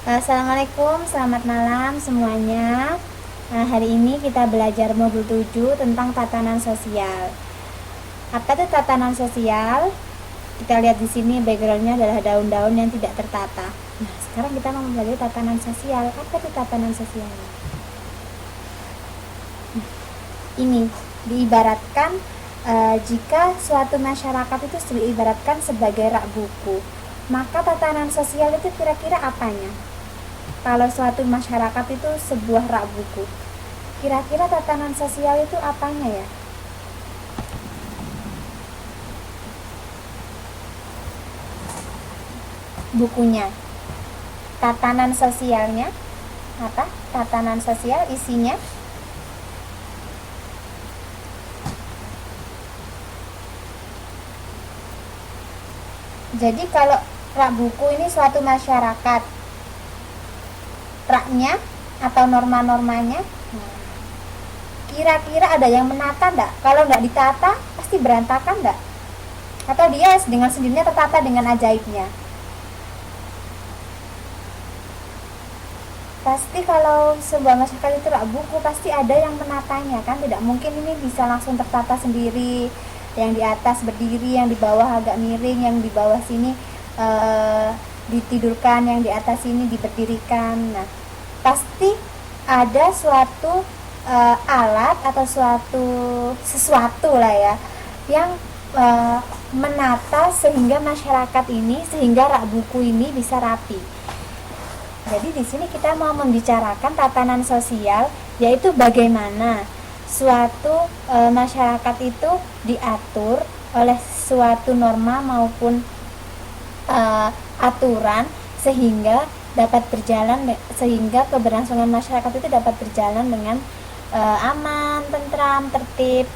Assalamualaikum, selamat malam semuanya. Hari ini kita belajar modul 7 tentang tatanan sosial. Apa itu tatanan sosial? Kita lihat di sini backgroundnya adalah daun-daun yang tidak tertata. Nah, sekarang kita mau belajar tatanan sosial. Apa itu tatanan sosial? Ini diibaratkan jika suatu masyarakat itu diibaratkan sebagai rak buku, maka tatanan sosial itu kira-kira apanya? Kalau suatu masyarakat itu sebuah rak buku, kira-kira tatanan sosial itu apanya ya? Bukunya. Tatanan sosialnya apa? Tatanan sosial isinya jadi kalau rak buku ini suatu masyarakat, raknya atau norma-normanya, kira-kira ada yang menata enggak? Kalau enggak ditata pasti berantakan enggak? Atau dia dengan sendirinya tertata dengan ajaibnya? Pasti kalau sebuah masyarakat itu rak buku pasti ada yang menatanya kan, tidak mungkin ini bisa langsung tertata sendiri, yang di atas berdiri, yang di bawah agak miring, yang di bawah sini ditidurkan, yang di atas sini diberdirikan. Nah, pasti ada suatu alat atau sesuatu lah ya yang menata sehingga masyarakat ini, sehingga rak buku ini bisa rapi. Jadi di sini kita mau membicarakan tatanan sosial, yaitu bagaimana suatu masyarakat itu diatur oleh suatu norma maupun aturan sehingga dapat berjalan, sehingga keberlangsungan masyarakat itu dapat berjalan dengan aman, tentram, tertib,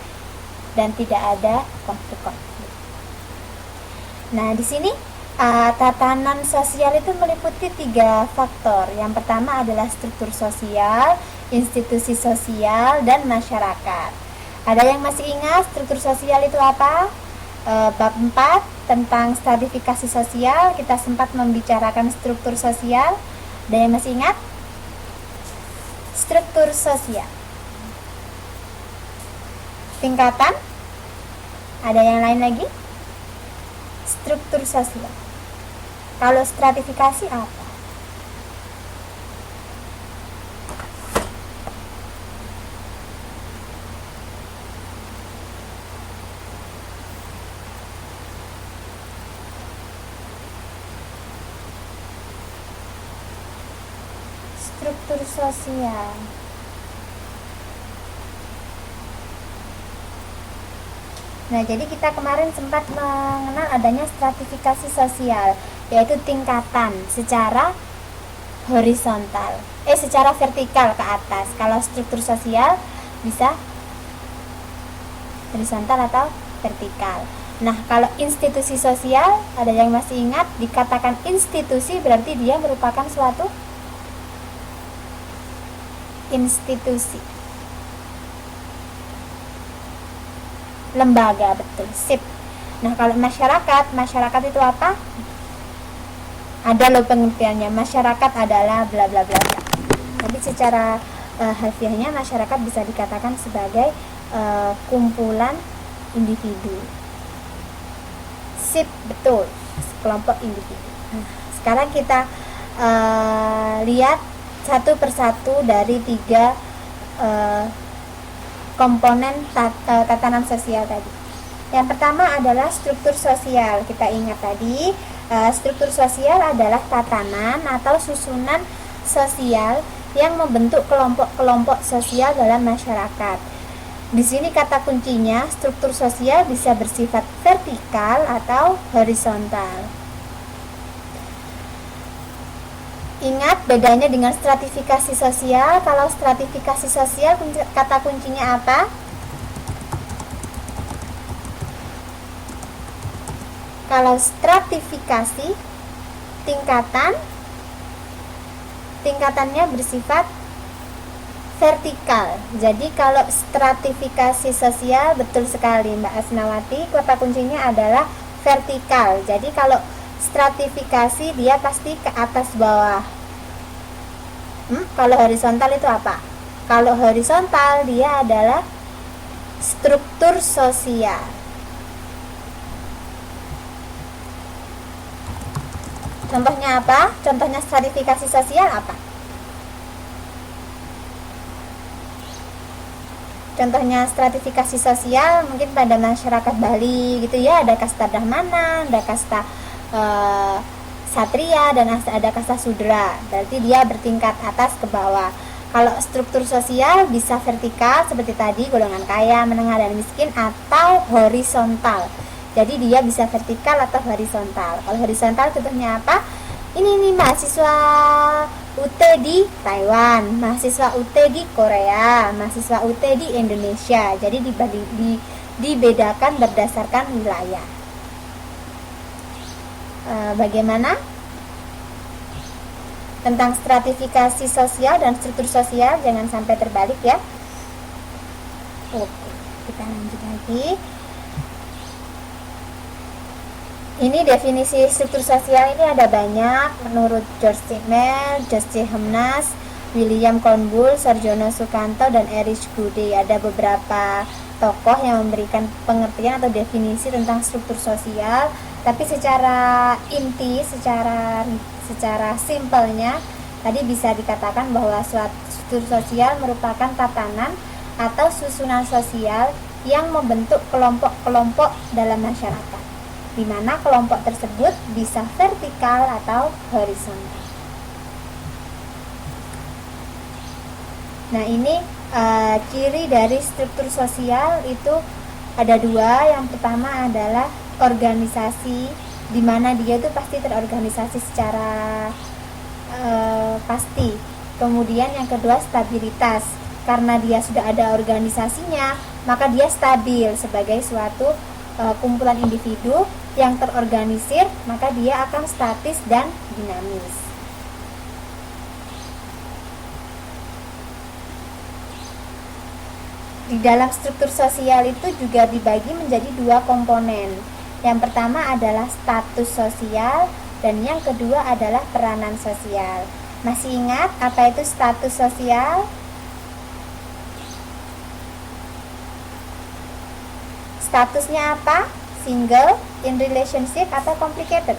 dan tidak ada konflik-konflik. Nah, di sini tatanan sosial itu meliputi 3 faktor. Yang pertama adalah struktur sosial, institusi sosial, dan masyarakat. Ada yang masih ingat struktur sosial itu apa? Bab 4 tentang stratifikasi sosial, kita sempat membicarakan struktur sosial. Ada yang masih ingat? Struktur sosial. Tingkatan? Ada yang lain lagi? Struktur sosial. Kalau stratifikasi apa? Struktur sosial. Nah, jadi kita kemarin sempat mengenal adanya stratifikasi sosial, yaitu tingkatan secara horizontal, secara vertikal ke atas. Kalau struktur sosial bisa horizontal atau vertikal. Nah, kalau institusi sosial, ada yang masih ingat, dikatakan institusi berarti dia merupakan suatu institusi, lembaga, betul, sip. Nah, kalau masyarakat itu apa? Ada loh pengertiannya, masyarakat adalah bla bla bla. Tapi secara harfiahnya masyarakat bisa dikatakan sebagai kumpulan individu. Sip, betul, kelompok individu. Nah, sekarang kita lihat satu persatu dari 3 komponen tatanan sosial tadi. Yang pertama adalah struktur sosial. Kita ingat tadi, struktur sosial adalah tatanan atau susunan sosial yang membentuk kelompok-kelompok sosial dalam masyarakat. Di sini kata kuncinya, struktur sosial bisa bersifat vertikal atau horizontal. Ingat bedanya dengan stratifikasi sosial. Kalau stratifikasi sosial, kata kuncinya apa? Kalau stratifikasi, tingkatannya bersifat vertikal. Jadi kalau stratifikasi sosial, betul sekali Mbak Asnawati, kata kuncinya adalah vertikal. Jadi kalau stratifikasi dia pasti ke atas bawah. Kalau horizontal itu apa? Kalau horizontal dia adalah struktur sosial. Contohnya apa? Contohnya stratifikasi sosial apa? Contohnya stratifikasi sosial mungkin pada masyarakat Bali gitu ya, ada kasta Brahmana, ada kasta Satria, dan ada kasta Sudra. Berarti dia bertingkat atas ke bawah. Kalau struktur sosial bisa vertikal seperti tadi, golongan kaya, menengah, dan miskin, atau horizontal. Jadi dia bisa vertikal atau horizontal. Kalau horizontal contohnya apa? Ini mahasiswa UT di Taiwan, mahasiswa UT di Korea, mahasiswa UT di Indonesia. Jadi dibedakan berdasarkan wilayah. Bagaimana tentang stratifikasi sosial dan struktur sosial? Jangan sampai terbalik ya. Oke, kita lanjut lagi. Ini definisi struktur sosial ini ada banyak menurut George Simmel, George C. Hamnas, William Cornbull, Sarjono Sukanto, dan Erich Gude. Ada beberapa tokoh yang memberikan pengertian atau definisi tentang struktur sosial, tapi secara inti, secara simpelnya tadi bisa dikatakan bahwa suatu struktur sosial merupakan tatanan atau susunan sosial yang membentuk kelompok-kelompok dalam masyarakat, di mana kelompok tersebut bisa vertikal atau horizontal. Nah, ini ciri dari struktur sosial itu ada dua. Yang pertama adalah organisasi, di mana dia itu pasti terorganisasi secara pasti. Kemudian yang kedua stabilitas, karena dia sudah ada organisasinya, maka dia stabil sebagai suatu kumpulan individu yang terorganisir, maka dia akan statis dan dinamis. Di dalam struktur sosial itu juga dibagi menjadi dua komponen. Yang pertama adalah status sosial dan yang kedua adalah peranan sosial. Masih ingat apa itu status sosial? Statusnya apa? Single, in relationship, atau complicated?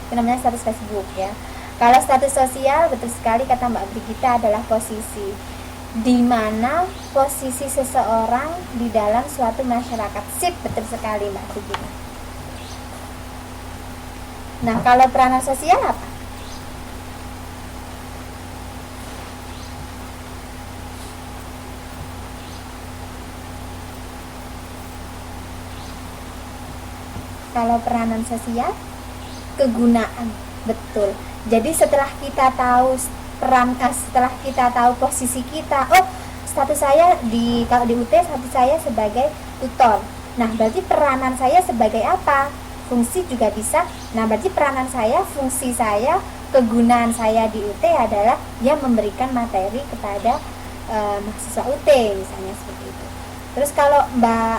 Itu namanya status Facebook ya. Kalau status sosial, betul sekali kata Mbak Brigita, adalah posisi, di mana posisi seseorang di dalam suatu masyarakat. Sip, betul sekali Mbak Brigita. Nah, kalau peranan sosial apa? Kalau peranan sosial, kegunaan, betul. Jadi setelah kita tahu setelah kita tahu posisi kita, oh status saya kalau di UT status saya sebagai tutor. Nah, berarti peranan saya sebagai apa? Fungsi juga bisa. Nah, berarti peranan saya, fungsi saya, kegunaan saya di UT adalah dia memberikan materi kepada mahasiswa UT, misalnya seperti itu. Terus kalau Mbak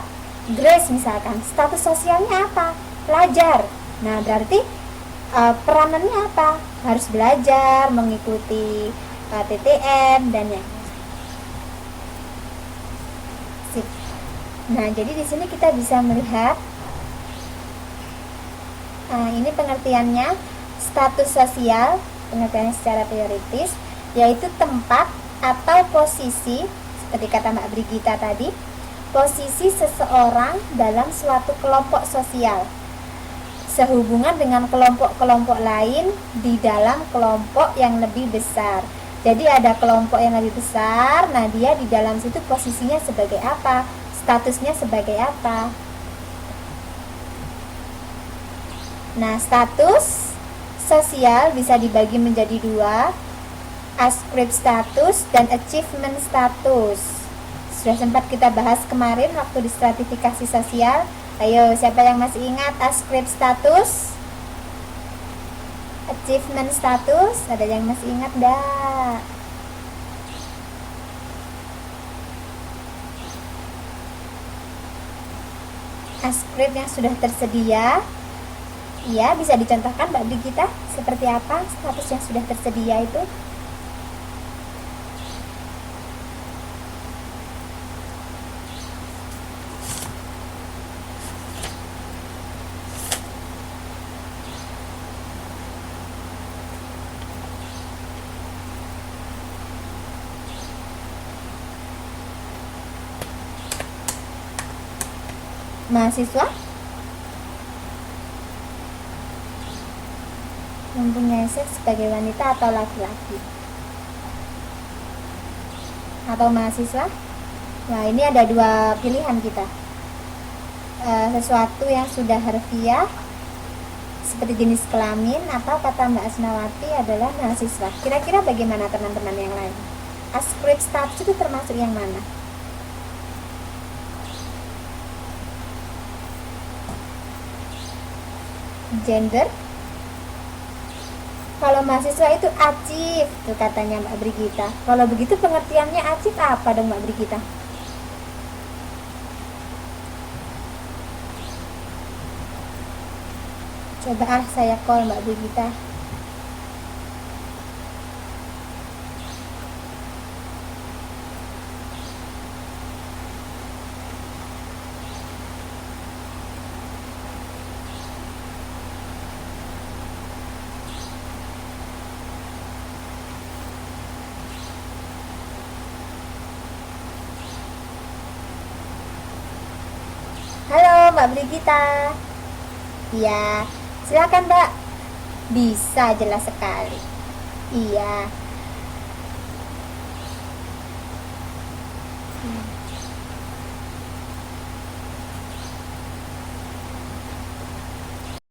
Grace misalkan, status sosialnya apa? Pelajar. Nah, berarti peranannya apa? Harus belajar, mengikuti TTM dan yang sip. Nah, jadi di sini kita bisa melihat ini pengertiannya. Status sosial, pengertiannya secara teoritis, yaitu tempat atau posisi, seperti kata Mbak Brigita tadi, posisi seseorang dalam suatu kelompok sosial sehubungan dengan kelompok-kelompok lain di dalam kelompok yang lebih besar. Jadi ada kelompok yang lebih besar, nah dia di dalam situ posisinya sebagai apa? Statusnya sebagai apa? Nah, status sosial bisa dibagi menjadi dua, ascript status dan achievement status. Sudah sempat kita bahas kemarin waktu di stratifikasi sosial. Ayo, siapa yang masih ingat ascript status? Achievement status? Ada yang masih ingat enggak? Ascript yang sudah tersedia Iya, bisa dicontohkan Mbak Brigita seperti apa status yang sudah tersedia itu? Mahasiswa mempunyai seks sebagai wanita atau laki-laki, atau mahasiswa. Nah, ini ada dua pilihan kita. Sesuatu yang sudah harfiah seperti jenis kelamin, atau kata Mbak Asnawati adalah mahasiswa. Kira-kira bagaimana teman-teman yang lain? Askrip status itu termasuk yang mana? Gender. Kalau mahasiswa itu acif tuh katanya Mbak Brigita. Kalau begitu pengertiannya acif apa dong Mbak Brigita? Coba saya call Mbak Brigita. Halo Mbak Brigita. Iya, silakan Mbak. Bisa, jelas sekali. Iya.